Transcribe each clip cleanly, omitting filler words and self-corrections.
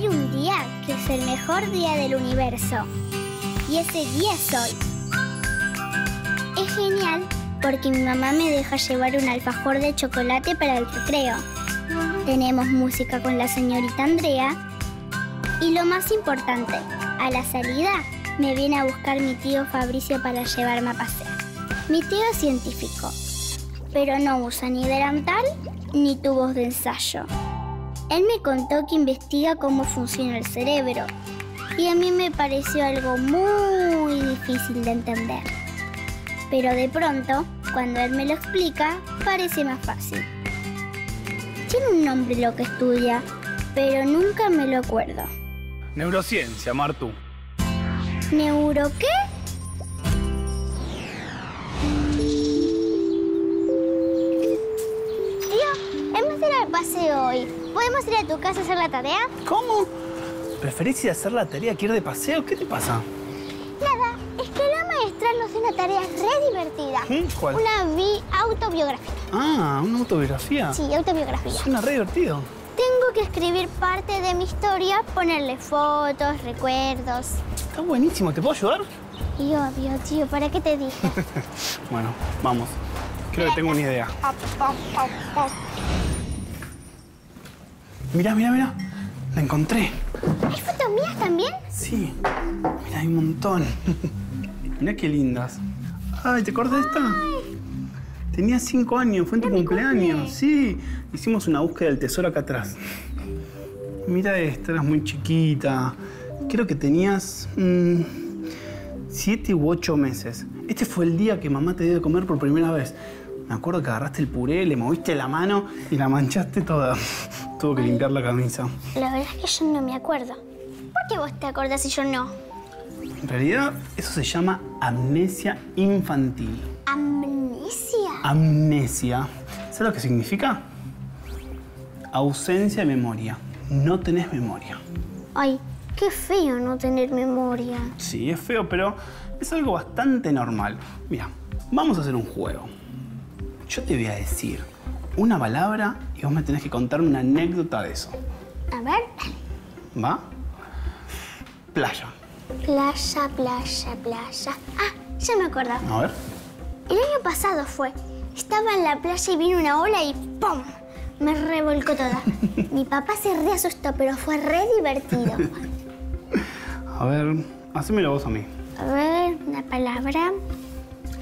Hay un día que es el mejor día del universo. Y ese día es hoy. Es genial porque mi mamá me deja llevar un alfajor de chocolate para el recreo. Tenemos música con la señorita Andrea. Y lo más importante, a la salida me viene a buscar mi tío Fabricio para llevarme a pasear. Mi tío es científico, pero no usa ni delantal ni tubos de ensayo. Él me contó que investiga cómo funciona el cerebro y a mí me pareció algo muy difícil de entender. Pero de pronto, cuando él me lo explica, parece más fácil. Tiene un nombre lo que estudia, pero nunca me lo acuerdo. Neurociencia, Martu. ¿Neuro qué? Tío, hemos de ir al paseo hoy. ¿Podemos ir a tu casa a hacer la tarea? ¿Cómo? ¿Preferís ir a hacer la tarea que ir de paseo? ¿Qué te pasa? Nada, es que la maestra nos dio una tarea re divertida. ¿Cuál? Una autobiográfica. Ah, ¿una autobiografía? Sí, autobiografía. Suena re divertido. Tengo que escribir parte de mi historia, ponerle fotos, recuerdos. Está buenísimo, ¿te puedo ayudar? Y obvio, tío, ¿para qué te dije? Bueno, vamos. Creo que tengo una idea. Mirá, mirá, mirá. La encontré. ¿Hay fotos mías también? Sí. Mirá, hay un montón. Mirá qué lindas. Ay, ¿te acordás de esta? Ay. Tenías 5 años, fue en tu cumpleaños. Sí, hicimos una búsqueda del tesoro acá atrás. Mira esta, eras muy chiquita. Creo que tenías 7 u 8 meses. Este fue el día que mamá te dio de comer por primera vez. Me acuerdo que agarraste el puré, le moviste la mano y la manchaste toda. Tuvo que limpiar la camisa. La verdad es que yo no me acuerdo. ¿Por qué vos te acordás y yo no? En realidad, eso se llama amnesia infantil. ¿Amnesia? Amnesia. ¿Sabes lo que significa? Ausencia de memoria. No tenés memoria. Ay, qué feo no tener memoria. Sí, es feo, pero es algo bastante normal. Mira, vamos a hacer un juego. Yo te voy a decir una palabra y vos me tenés que contar una anécdota de eso. A ver. ¿Va? Playa. Playa, playa, playa. Ah, ya me acuerdo. A ver. El año pasado fue. Estaba en la playa y vino una ola y ¡pum! Me revolcó toda. Mi papá se re asustó, pero fue re divertido. A ver, hacémelo vos a mí. A ver, una palabra.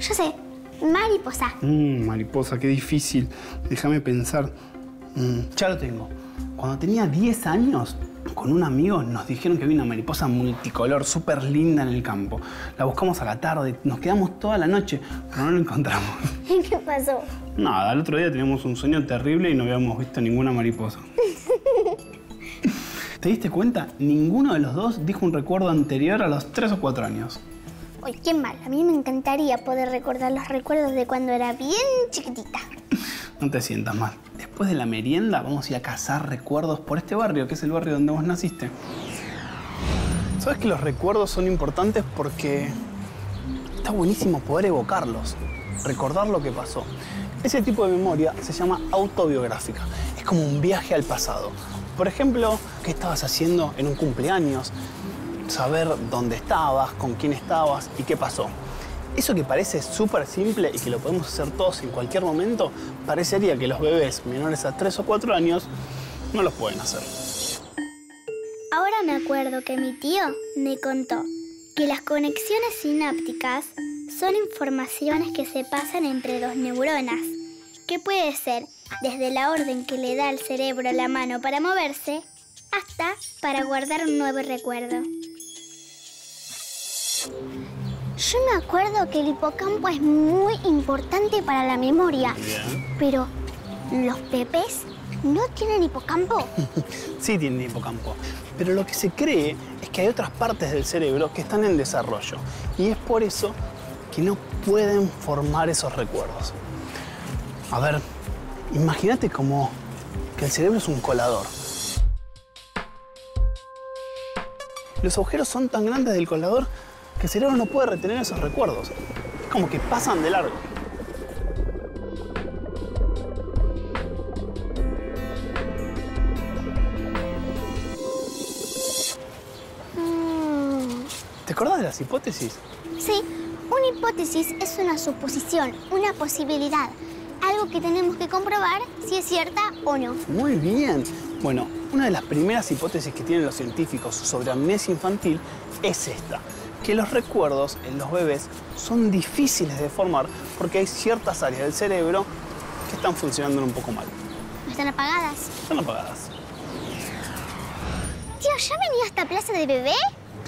Yo sé, mariposa. Mariposa, qué difícil. Déjame pensar. Ya lo tengo. Cuando tenía 10 años, con un amigo nos dijeron que había una mariposa multicolor, súper linda en el campo. La buscamos a la tarde, nos quedamos toda la noche, pero no la encontramos. ¿Y qué pasó? Nada, el otro día teníamos un sueño terrible y no habíamos visto ninguna mariposa. ¿Te diste cuenta? Ninguno de los dos dijo un recuerdo anterior a los 3 o 4 años. Uy, qué mal. A mí me encantaría poder recordar los recuerdos de cuando era bien chiquitita. No te sientas mal. Después de la merienda vamos a ir a cazar recuerdos por este barrio, que es el barrio donde vos naciste. ¿Sabes que los recuerdos son importantes porque está buenísimo poder evocarlos, recordar lo que pasó? Ese tipo de memoria se llama autobiográfica. Es como un viaje al pasado. Por ejemplo, ¿qué estabas haciendo en un cumpleaños? Saber dónde estabas, con quién estabas y qué pasó. Eso que parece súper simple y que lo podemos hacer todos en cualquier momento, parecería que los bebés menores a 3 o 4 años no los pueden hacer. Ahora me acuerdo que mi tío me contó que las conexiones sinápticas son informaciones que se pasan entre dos neuronas, que puede ser desde la orden que le da al cerebro a la mano para moverse hasta para guardar un nuevo recuerdo. Yo me acuerdo que el hipocampo es muy importante para la memoria. Bien. Pero, ¿los bebés no tienen hipocampo? Sí tienen hipocampo, pero lo que se cree es que hay otras partes del cerebro que están en desarrollo. Y es por eso que no pueden formar esos recuerdos. A ver, imagínate como que el cerebro es un colador. Los agujeros son tan grandes del colador que el cerebro no puede retener esos recuerdos. Es como que pasan de largo. acordás de las hipótesis? Sí, una hipótesis es una suposición, una posibilidad. Algo que tenemos que comprobar si es cierta o no. Muy bien. Bueno, una de las primeras hipótesis que tienen los científicos sobre amnesia infantil es esta, que los recuerdos en los bebés son difíciles de formar porque hay ciertas áreas del cerebro que están funcionando un poco mal. ¿Están apagadas? Están apagadas. Tío, ¿ya venía a esta plaza de bebé?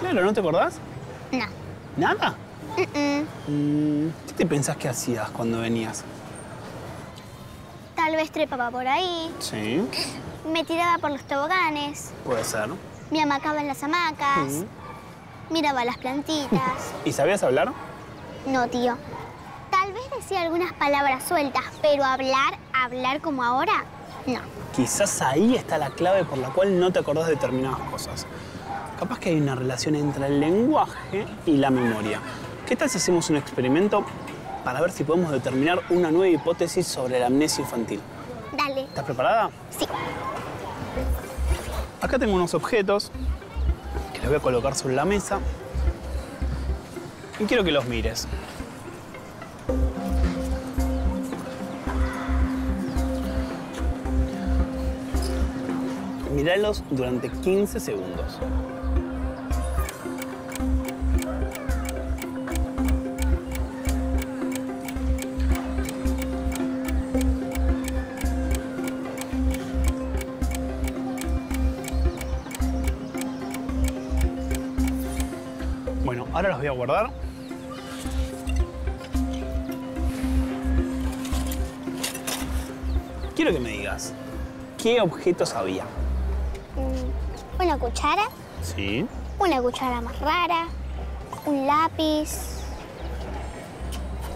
Claro, ¿no te acordás? No. ¿Nada? ¿Qué te pensás que hacías cuando venías? Tal vez trepaba por ahí, Sí, me tiraba por los toboganes, puede ser. me amacaba en las hamacas, miraba las plantitas. ¿Y sabías hablar? No, tío. Tal vez decía algunas palabras sueltas, pero hablar como ahora, no. Quizás ahí está la clave por la cual no te acordás de determinadas cosas. Capaz que hay una relación entre el lenguaje y la memoria. ¿Qué tal si hacemos un experimento para ver si podemos determinar una nueva hipótesis sobre la amnesia infantil? Dale. ¿Estás preparada? Sí. Acá tengo unos objetos que los voy a colocar sobre la mesa y quiero que los mires. Míralos durante 15 segundos. Bueno, ahora los voy a guardar. Quiero que me digas, ¿qué objetos había? Una cuchara, Sí. una cuchara más rara, un lápiz,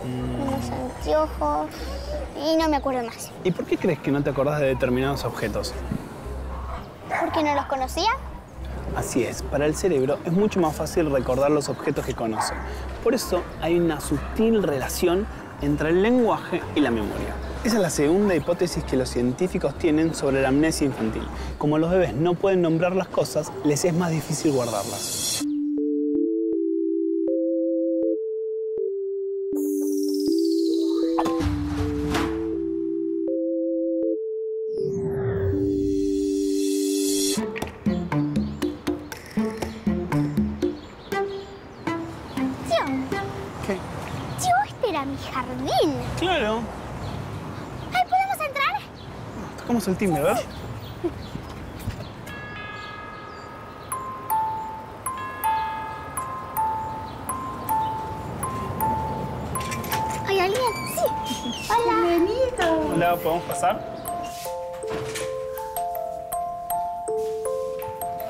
unos anteojos y no me acuerdo más. ¿Y por qué crees que no te acordás de determinados objetos? ¿Por qué no los conocía? Así es, para el cerebro es mucho más fácil recordar los objetos que conoce. Por eso hay una sutil relación entre el lenguaje y la memoria. Esa es la segunda hipótesis que los científicos tienen sobre la amnesia infantil. Como los bebés no pueden nombrar las cosas, les es más difícil guardarlas. Tío, ¿Qué? tío, este era mi jardín. Claro. Ay, ¿podemos entrar? Tocamos el timbre, ¿verdad? ¿Hay alguien? Sí. Hola. Hola, ¿podemos pasar?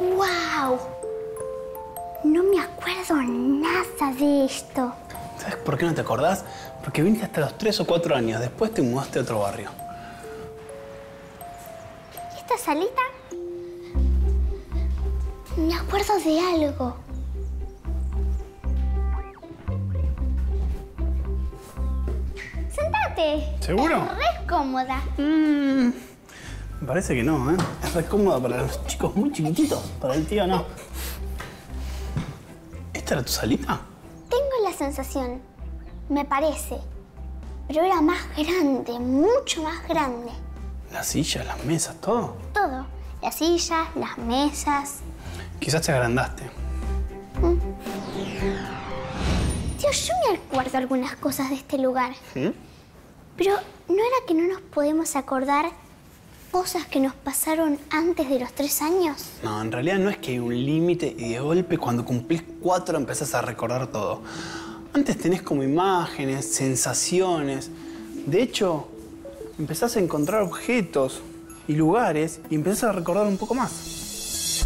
¡Wow! No me acuerdo nada de esto. ¿Sabes por qué no te acordás? Porque viniste hasta los 3 o 4 años. Después te mudaste a otro barrio. ¿Y esta salita? Me acuerdo de algo. Sentate. ¿Seguro? Es re cómoda. Me parece que no, ¿eh? Es re cómoda para los chicos muy chiquititos. Para el tío no. ¿Esta era tu salita? Tengo la sensación, me parece, pero era más grande, mucho más grande. Las sillas, las mesas, todo. Todo. Las sillas, las mesas. Quizás te agrandaste. Tío, yo me acuerdo algunas cosas de este lugar. ¿Mm? Pero ¿no era que no nos podemos acordar cosas que nos pasaron antes de los 3 años? No, en realidad no es que hay un límite y de golpe cuando cumplís 4 empezás a recordar todo. Antes tenés como imágenes, sensaciones. De hecho, empezás a encontrar objetos y lugares y empezás a recordar un poco más.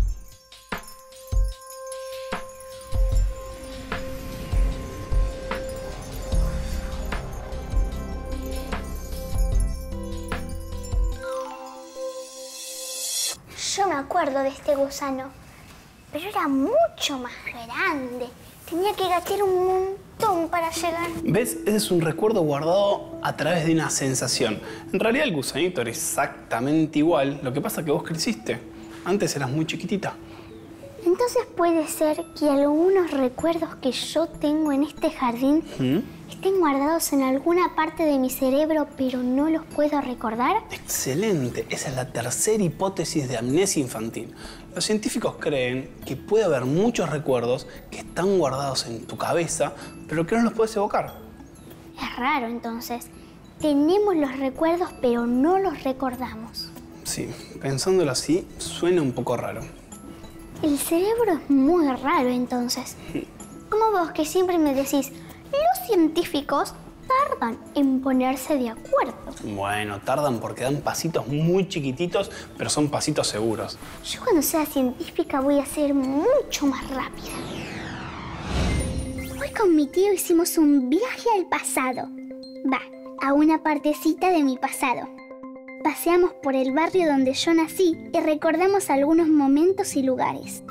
Yo me acuerdo de este gusano, pero era mucho más grande. Tenía que gatear un montón para llegar. ¿Ves? Ese es un recuerdo guardado a través de una sensación. En realidad el gusanito era exactamente igual. Lo que pasa es que vos creciste. Antes eras muy chiquitita. Entonces puede ser que algunos recuerdos que yo tengo en este jardín estén guardados en alguna parte de mi cerebro, pero no los puedo recordar. Excelente. Esa es la tercera hipótesis de amnesia infantil. Los científicos creen que puede haber muchos recuerdos que están guardados en tu cabeza, pero que no los puedes evocar. Es raro, entonces. Tenemos los recuerdos, pero no los recordamos. Sí, pensándolo así, suena un poco raro. El cerebro es muy raro, entonces. Como vos que siempre me decís, los científicos tardan en ponerse de acuerdo. Bueno, tardan porque dan pasitos muy chiquititos, pero son pasitos seguros. Yo cuando sea científica voy a ser mucho más rápida. Hoy con mi tío hicimos un viaje al pasado. A una partecita de mi pasado. Paseamos por el barrio donde yo nací y recordamos algunos momentos y lugares.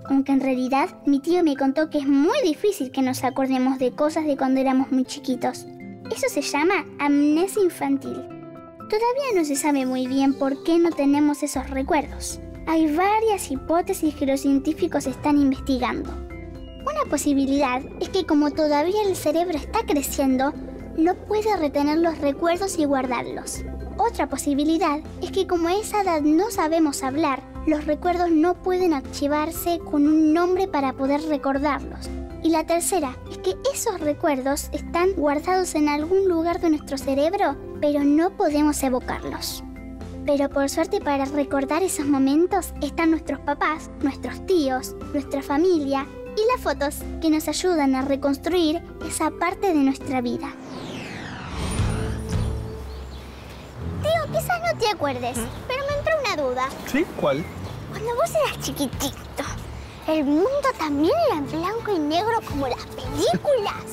Aunque en realidad mi tío me contó que es muy difícil que nos acordemos de cosas de cuando éramos muy chiquitos. Eso se llama amnesia infantil. Todavía no se sabe muy bien por qué no tenemos esos recuerdos. Hay varias hipótesis que los científicos están investigando. Una posibilidad es que como todavía el cerebro está creciendo, no puede retener los recuerdos y guardarlos. Otra posibilidad es que como a esa edad no sabemos hablar, los recuerdos no pueden archivarse con un nombre para poder recordarlos. Y la tercera es que esos recuerdos están guardados en algún lugar de nuestro cerebro, pero no podemos evocarlos. Pero por suerte para recordar esos momentos están nuestros papás, nuestros tíos, nuestra familia y las fotos que nos ayudan a reconstruir esa parte de nuestra vida. Tío, quizás no te acuerdes, pero me entró una duda. ¿Sí? ¿Cuál? Cuando vos eras chiquitito, ¿el mundo también era en blanco y negro como las películas?